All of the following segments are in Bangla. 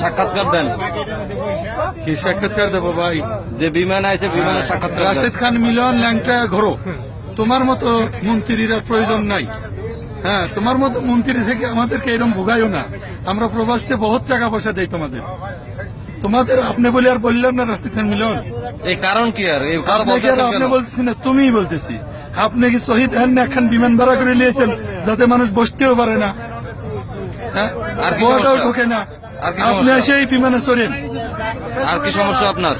সাক্ষাৎকার দেন। কি সাক্ষাৎকার দেবো ভাই? যে বিমান আছে বিমানের সাক্ষাৎকার দেন। রাশেদ খান মিলন ল্যাংটা ঘোরো, তোমার মতো মন্ত্রীরা প্রয়োজন নাই। হ্যাঁ, তোমার মতো মন্ত্রী থেকে আমাদেরকে এরকম ভোগাইও না। আমরা প্রবাসে বহুত টাকা পয়সা দেই তোমাদের। আপনি বলে আর বললাম না রাশেদ খান মিলন। এই কারণ কি আর আপনি বলতেছি না, তুমিই বলতেছি। আপনি কি শহীদ হন না? এখন বিমান ভাড়া করে নিয়েছেন যাতে মানুষ বসতেও পারে না, হ্যাঁ, আর গোয়াটাও ঢোকে না। আপনি এসে এই বিমানে চড়েন। আর কি সমস্যা আপনার?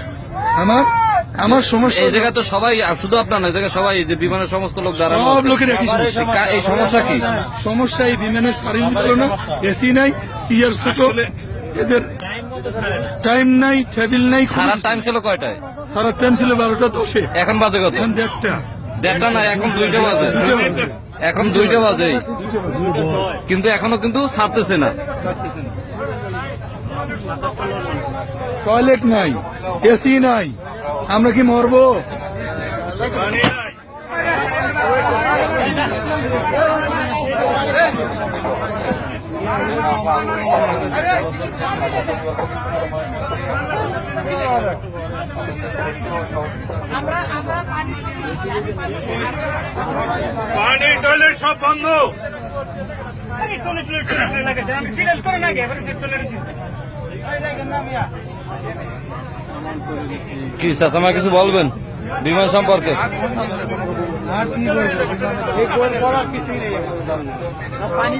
আমার সমস্যা এই জায়গায় তো সবাই, শুধু আপনার না, এই জায়গায় সবাই, যে বিমানের সমস্ত লোক দাঁড়ানো, সব লোকের একই সমস্যা। এই সমস্যা কি? সমস্যা এই বিমানের শারীরিক না, এসি নাই, ইয়ার ছোট, এদের টাইম নাই, টেবিল নাই। সারা টাইম ছিল কয়টায়? সারা টাইম ছিল 12:10। এখন বাজে কত? এখন 1:30। 1:30 না, এখন 2টা বাজে। এখন 2টা বাজে, কিন্তু এখনো কিন্তু ছাড়তেছে না। টয়লেট নাই, এসি নাই, আমরা কি মরবো? পানি টয়লেট সব বন্ধ। কি চাচামা কিছু বলবেন বিমান সম্পর্কে? আর কি বলবো, কিছুই নেই। পানি